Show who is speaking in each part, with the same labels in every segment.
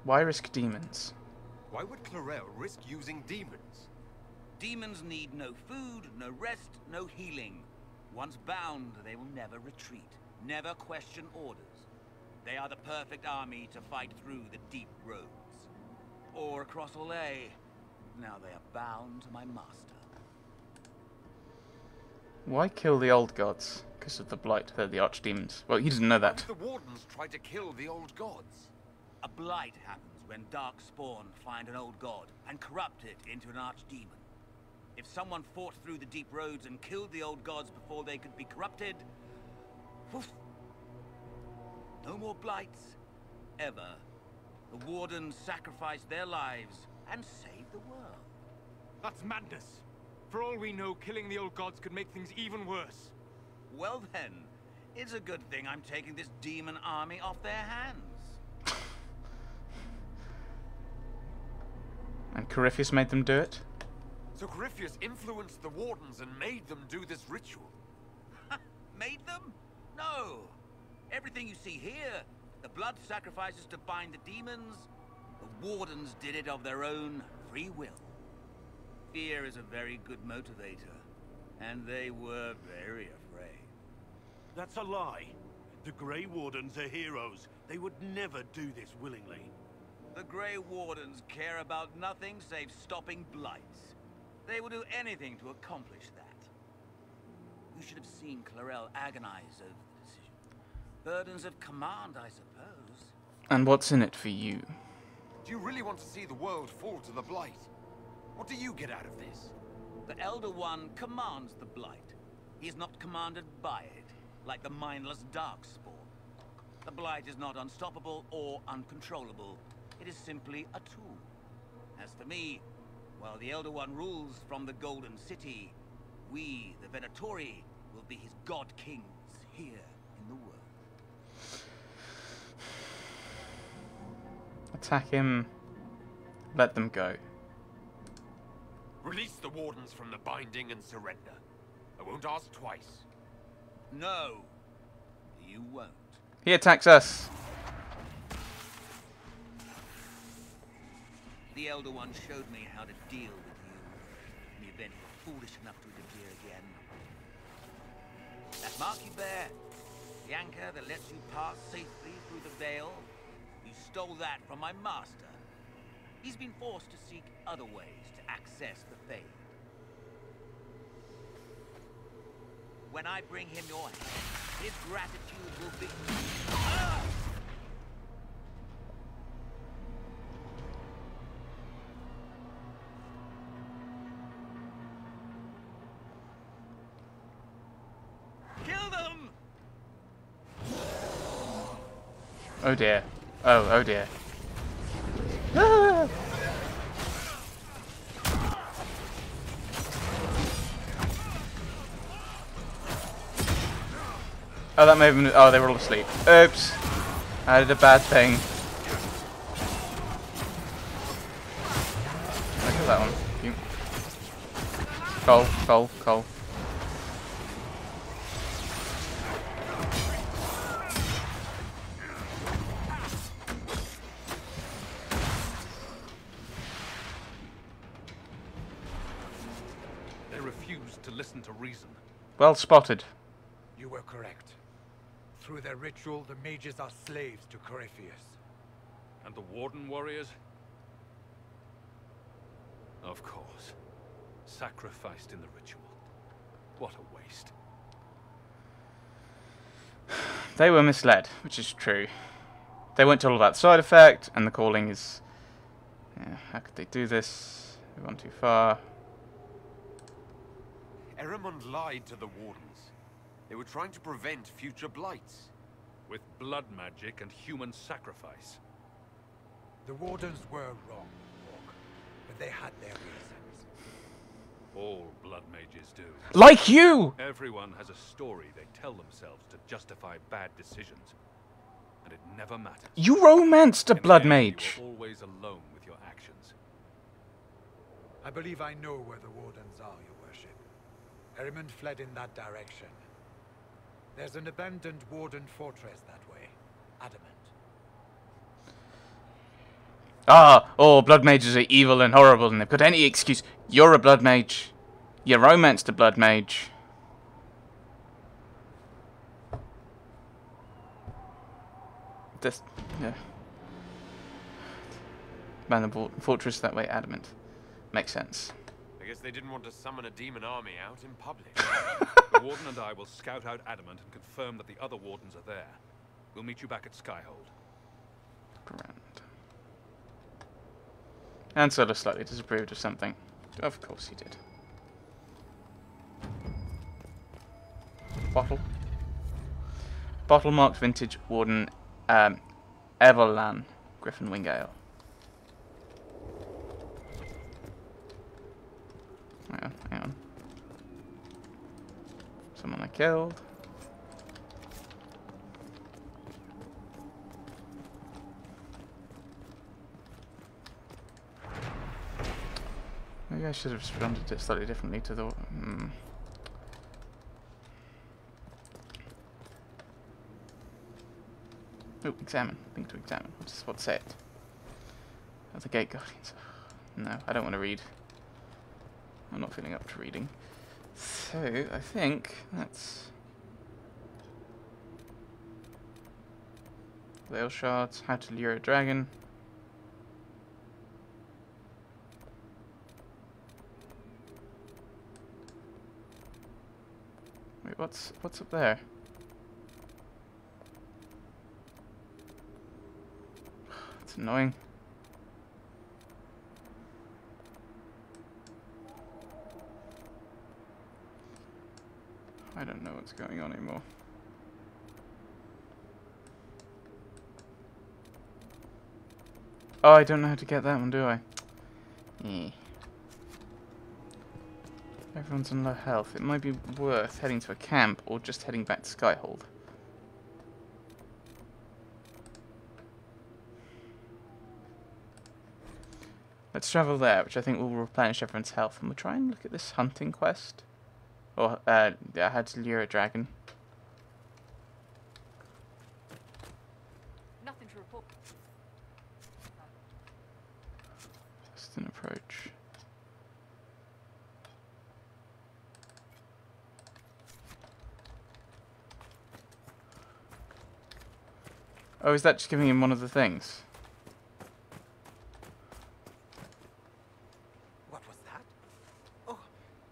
Speaker 1: Why risk demons?
Speaker 2: Why would Clarel risk using demons?
Speaker 3: Demons need no food, no rest, no healing. Once bound, they will never retreat, never question orders. They are the perfect army to fight through the deep roads. Or across Olay. Now they are bound to my master.
Speaker 1: Why kill the old gods? Because of the blight. They're the archdemons. Well, he doesn't know that.
Speaker 2: The wardens tried to kill the old gods.
Speaker 3: A blight happens when dark spawn find an old god and corrupt it into an archdemon. If someone fought through the deep roads and killed the old gods before they could be corrupted, woof, no more blights, ever. The wardens sacrificed their lives and saved the world.
Speaker 4: That's madness. For all we know, killing the old gods could make things even worse.
Speaker 3: Well then, it's a good thing I'm taking this demon army off their hands.
Speaker 1: And Corypheus made them do it?
Speaker 2: So Corypheus influenced the wardens and made them do this ritual.
Speaker 3: Made them? No. Everything you see here, the blood sacrifices to bind the demons, the wardens did it of their own free will. Fear is a very good motivator, and they were very afraid.
Speaker 5: That's a lie. The Grey Wardens are heroes. They would never do this willingly.
Speaker 3: The Grey Wardens care about nothing save stopping blights. They will do anything to accomplish that. You should have seen Clarel agonize over the decision. Burdens of command, I suppose.
Speaker 1: And what's in it for you?
Speaker 2: Do you really want to see the world fall to the blight? What do you get out of this?
Speaker 3: The Elder One commands the blight. He is not commanded by it, like the mindless darkspawn. The blight is not unstoppable or uncontrollable. It is simply a tool. As for me, while the Elder One rules from the Golden City, we, the Venatori, will be his god kings here in the world.
Speaker 1: Attack him. Let them go.
Speaker 2: Release the wardens from the binding and surrender. I won't ask twice.
Speaker 3: No, you won't.
Speaker 1: He attacks us.
Speaker 3: The Elder One showed me how to deal with you in the event you were foolish enough to interfere again. That mark you bear, the anchor that lets you pass safely through the veil, you stole that from my master. He's been forced to seek other ways to access the Fade. When I bring him your hand, his gratitude will be... Ah! Kill them!
Speaker 1: Oh dear. Oh dear. Ah! Oh, that may have been... Oh, they were all asleep. Oops. I did a bad thing. Look at that one. You... Cole.
Speaker 4: They refused to listen to reason.
Speaker 1: Well spotted.
Speaker 6: You were correct. Through their ritual, the mages are slaves to Corypheus.
Speaker 4: And the Warden warriors? Of course. Sacrificed in the ritual. What a waste.
Speaker 1: They were misled, which is true. They weren't told about the side effect, and the calling is... Yeah, how could they do this? They've gone too far.
Speaker 2: Erimund lied to the wardens. They were trying to prevent future blights.
Speaker 4: With blood magic and human sacrifice.
Speaker 6: The Wardens were wrong, Hawk, but they had their reasons.
Speaker 4: All blood mages do.
Speaker 1: Like you!
Speaker 4: Everyone has a story they tell themselves to justify bad decisions. And it never matters.
Speaker 1: You romanced a
Speaker 4: In the
Speaker 1: blood
Speaker 4: end,
Speaker 1: mage.
Speaker 4: You are always alone with your actions.
Speaker 6: I believe I know where the Wardens are, Your Worship. Erimund fled in that direction. There's an abandoned Warden fortress that way. Adamant.
Speaker 1: Ah, oh, blood mages are evil and horrible and they've got any excuse. You're a blood mage. You romanced a blood mage. This, yeah. Man the fortress that way, adamant. Makes sense.
Speaker 2: I guess they didn't want to summon a demon army out in public.
Speaker 4: The Warden and I will scout out Adamant and confirm that the other Wardens are there. We'll meet you back at Skyhold.
Speaker 1: Grand. And Solo slightly disapproved of something. Of course he did. Bottle. Bottle marked vintage Warden Everlan Griffin Wing Ale. Hang on. Someone I killed. Maybe I should have responded it slightly differently to the... Oh, examine. Think to examine. What's it? Oh, the Gate Guardians. No, I don't want to read. I'm not feeling up to reading. So, I think that's... Whale shards, how to lure a dragon. Wait, what's up there? It's annoying. I don't know what's going on anymore. Oh, I don't know how to get that one, do I? Yeah. Everyone's on low health. It might be worth heading to a camp or just heading back to Skyhold. Let's travel there, which I think will replenish everyone's health. And we'll try and look at this hunting quest. Or, yeah, how to lure a dragon.
Speaker 7: Nothing to report.
Speaker 1: Just an approach. Oh, is that just giving him one of the things?
Speaker 6: What was that? Oh,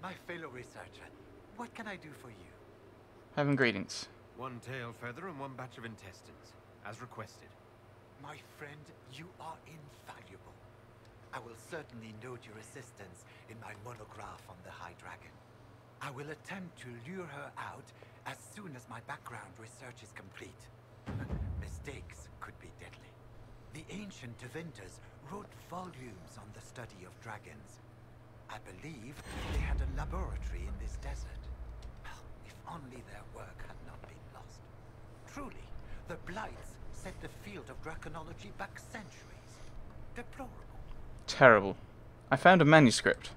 Speaker 6: my fellow researcher. What can I do for you?
Speaker 1: Have ingredients.
Speaker 2: One tail feather and one batch of intestines, as requested.
Speaker 6: My friend, you are invaluable. I will certainly note your assistance in my monograph on the High Dragon. I will attempt to lure her out as soon as my background research is complete. Mistakes could be deadly. The ancient Tevinters wrote volumes on the study of dragons. I believe they had a laboratory in this desert. If only their work had not been lost. Truly, the Blights set the field of draconology back centuries. Deplorable.
Speaker 1: Terrible. I found a manuscript.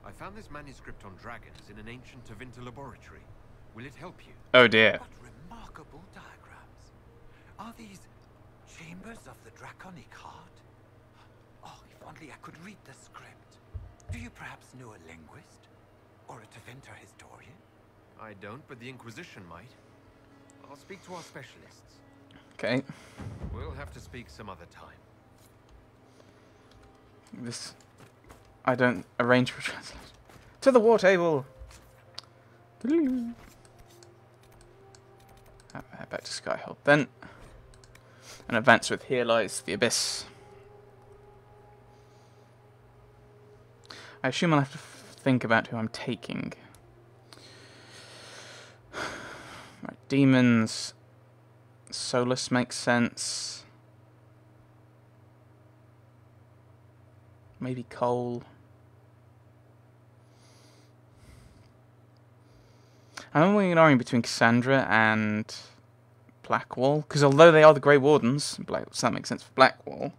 Speaker 2: I found this manuscript on dragons in an ancient Tevinter laboratory. Will it help you?
Speaker 1: Oh dear.
Speaker 6: What remarkable diagrams. Are these chambers of the draconic heart? Oh, if only I could read the script. Do you perhaps know a linguist? Or a Tevinter historian?
Speaker 2: I don't, but the Inquisition might. I'll speak to our specialists.
Speaker 1: Okay.
Speaker 2: We'll have to speak some other time.
Speaker 1: This... I don't arrange for translation. To the war table! Back to Skyhold then. And advance with Here Lies the Abyss. I assume I'll have to think about who I'm taking. Right, demons. Solus makes sense. Maybe Cole. I'm ignoring between Cassandra and Blackwall, because although they are the Grey Wardens, so that makes sense for Blackwall.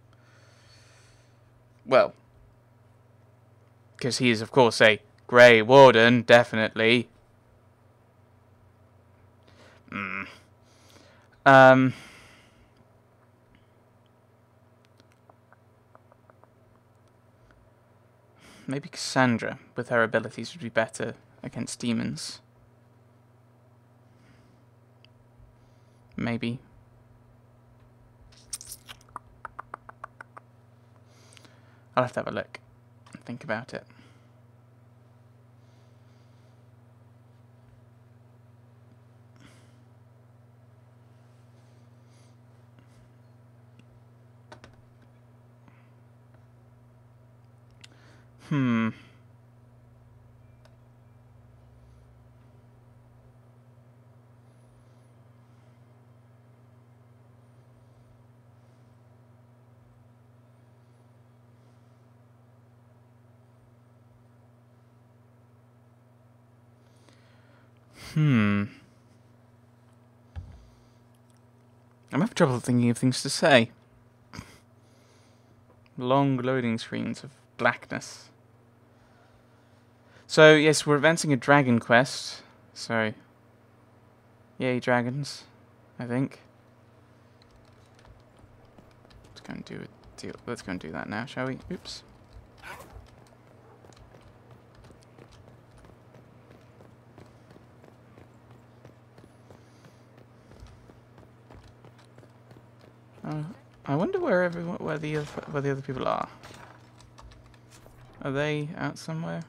Speaker 1: Well, because he is, of course, a Grey Warden, definitely. Maybe Cassandra, with her abilities, would be better against demons. Maybe. I'll have to have a look and think about it. Hmm. I'm having trouble thinking of things to say. Long loading screens of blackness. So, yes, we're advancing a dragon quest. So, yay, dragons, I think. Let's go and do it. Let's go and do that now, shall we? Oops. I wonder where the other people are. Are they out somewhere?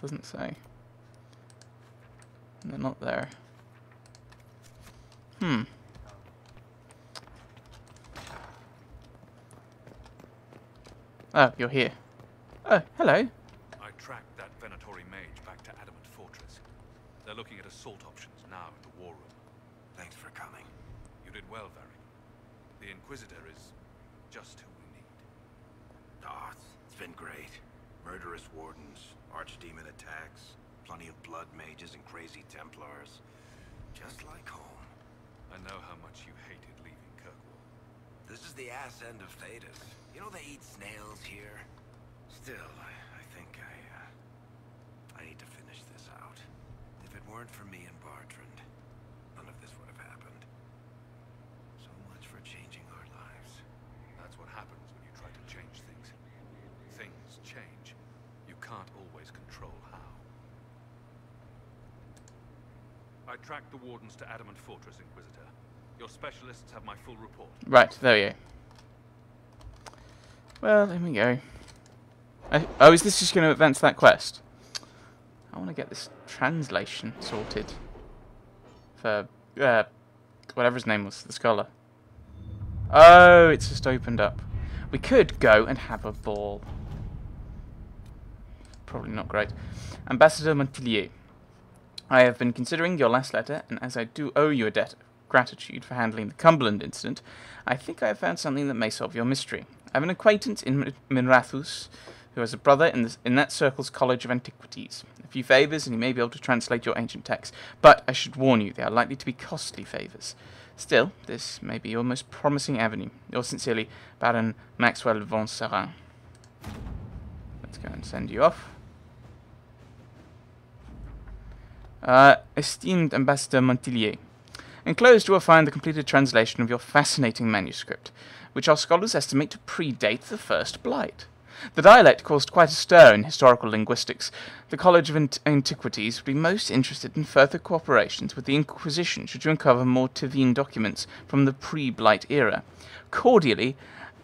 Speaker 1: Doesn't say. They're not there. Oh, you're here. Oh, hello.
Speaker 4: I tracked that Venatori mage back to Adamant Fortress. They're looking at assault options now in the war room.
Speaker 2: Thanks for coming.
Speaker 4: You did well, Varric. The Inquisitor is just who we need.
Speaker 2: Ah, it's been great. Murderous wardens, archdemon attacks, plenty of blood mages and crazy Templars. Just like home.
Speaker 4: I know how much you hated leaving Kirkwall.
Speaker 2: This is the ass end of Thedas. You know they eat snails here? Still, I think I need to finish this out. If it weren't for me and Bartrand, none of this would have happened. So much for changing our lives.
Speaker 4: That's what happens when you try to change things. Things change. You can't always control how. I tracked the wardens to Adamant Fortress, Inquisitor. Your specialists have my full report.
Speaker 1: Right, there we go. Well, there we go. Oh, is this just going to advance that quest? I want to get this translation sorted. For, whatever his name was, the scholar. Oh, it's just opened up. We could go and have a ball. Probably not great. Ambassador Montpellier, I have been considering your last letter, and as I do owe you a debt of gratitude for handling the Cumberland incident, I think I have found something that may solve your mystery. I have an acquaintance in Minrathous who has a brother in that circle's College of Antiquities. A few favours, and he may be able to translate your ancient texts, but I should warn you, they are likely to be costly favours. Still, this may be your most promising avenue. Yours sincerely, Baron Maxwell von Sarin. Let's go and send you off. Esteemed Ambassador Montpellier, enclosed you will find the completed translation of your fascinating manuscript, which our scholars estimate to predate the First Blight. The dialect caused quite a stir in historical linguistics. The College of Antiquities would be most interested in further cooperations with the Inquisition should you uncover more Tivine documents from the pre-Blight era. Cordially,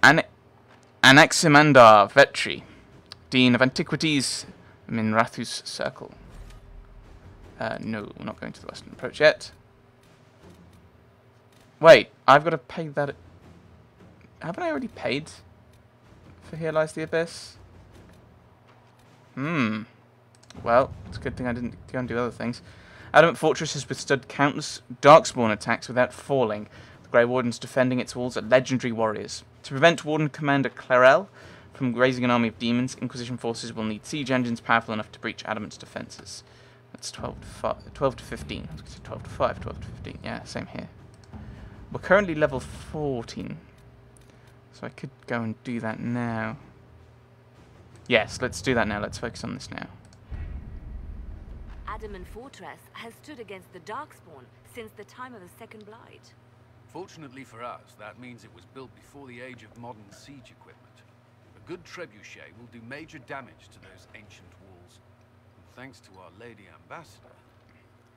Speaker 1: Anaximandar Vetri, Dean of Antiquities, Minrathous Circle. No, we're not going to the Western Approach yet. Wait, I've got to pay that. Haven't I already paid for Here Lies the Abyss? Well, it's a good thing I didn't go and do other things. Adamant Fortress has withstood countless Darkspawn attacks without falling. The Grey Wardens defending its walls are legendary warriors. To prevent Warden Commander Clarel from raising an army of demons, Inquisition forces will need siege engines powerful enough to breach Adamant's defences. That's 12 to 15. I was going to say 12 to 5, 12 to 15. Yeah, same here. We're currently level 14. So I could go and do that now. Yes, let's do that now. Let's focus on this now.
Speaker 7: Adamant Fortress has stood against the Darkspawn since the time of the Second Blight.
Speaker 4: Fortunately for us, that means it was built before the age of modern siege equipment. A good trebuchet will do major damage to those ancient walls. And thanks to our Lady Ambassador...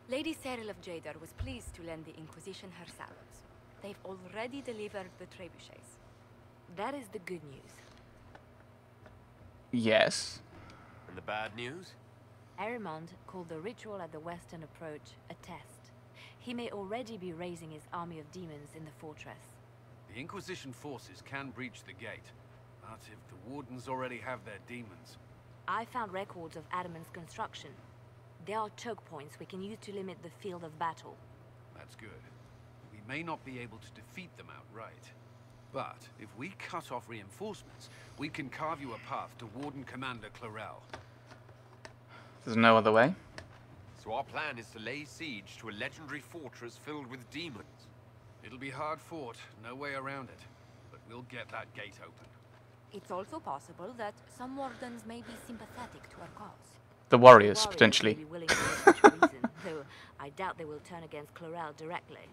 Speaker 7: Lady Cyril of Jadar was pleased to lend the Inquisition her salves. They've already delivered the trebuchets. That is the good news.
Speaker 1: Yes.
Speaker 2: And the bad news?
Speaker 7: Arimond called the ritual at the western approach a test. He may already be raising his army of demons in the fortress.
Speaker 4: The Inquisition forces can breach the gate, but if the Wardens already have their demons...
Speaker 7: I found records of Adamant's construction. There are choke points we can use to limit the field of battle.
Speaker 4: That's good. We may not be able to defeat them outright. But if we cut off reinforcements, we can carve you a path to Warden Commander Clarel.
Speaker 1: There's no other way.
Speaker 2: So our plan is to lay siege to a legendary fortress filled with demons.
Speaker 4: It'll be hard fought, no way around it. But we'll get that gate open.
Speaker 7: It's also possible that some wardens may be sympathetic to our cause.
Speaker 1: The warriors,
Speaker 7: May
Speaker 1: potentially.
Speaker 7: be willing to make such a reason, though I doubt they will turn against Clarel directly.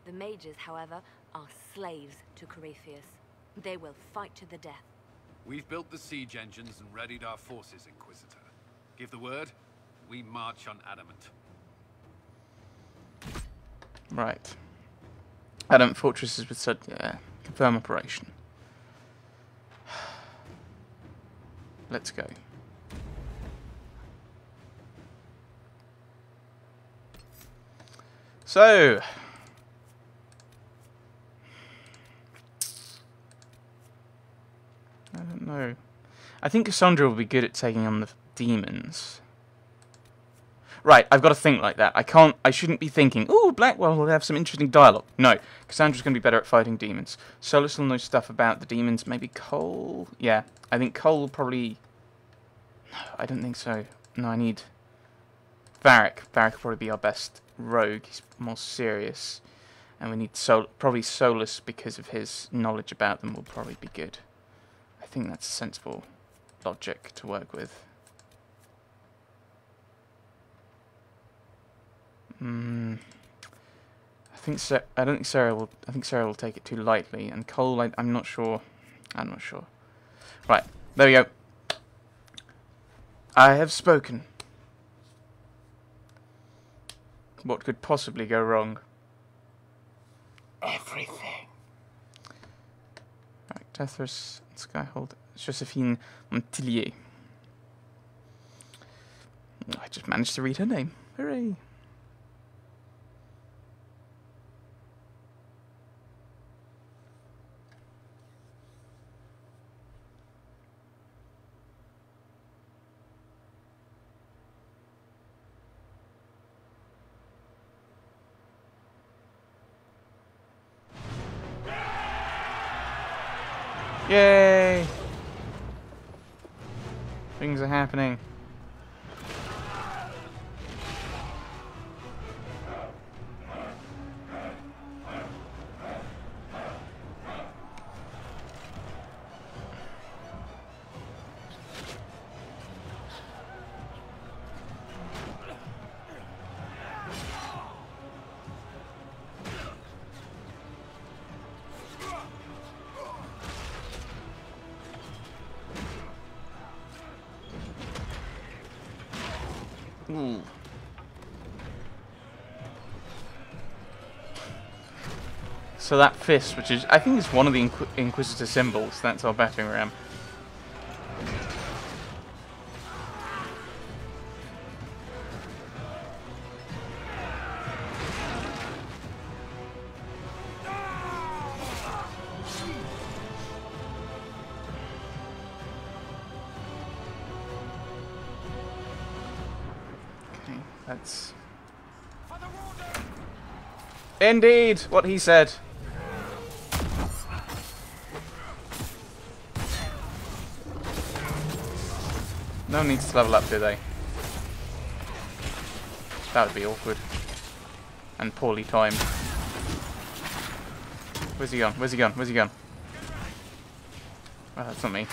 Speaker 7: The mages, however, are slaves to Corypheus. They will fight to the death.
Speaker 4: We've built the siege engines and readied our forces, Inquisitor. Give the word, we march on Adamant.
Speaker 1: Right. Adamant fortresses with said, yeah. Confirm operation. Let's go. So, I don't know. I think Cassandra will be good at taking on the demons. Right, I've got to think like that. I shouldn't be thinking, ooh, Blackwell will have some interesting dialogue. No, Cassandra's going to be better at fighting demons. Solus will know stuff about the demons. Maybe Cole? Yeah, I think Cole will probably... No, I don't think so. No, I need... Varric. Varric will probably be our best rogue. He's more serious. And we need probably Solus, because of his knowledge about them, will probably be good. I think that's a sensible logic to work with. I think so. I don't think Sarah will. I think Sarah will take it too lightly, and Cole. I'm not sure. I'm not sure. Right, there we go. I have spoken. What could possibly go wrong? Everything. Right, Tethras, Skyhold, Josephine Montillier. I just managed to read her name. Hooray! Yay! Things are happening. Ooh. So that fist, which is, I think, is one of the Inquisitor symbols. That's our battering ram. That's indeed what he said. No one needs to level up, do they? That would be awkward. And poorly timed. Where's he gone? Where's he gone? Where's he gone? Oh, that's not me.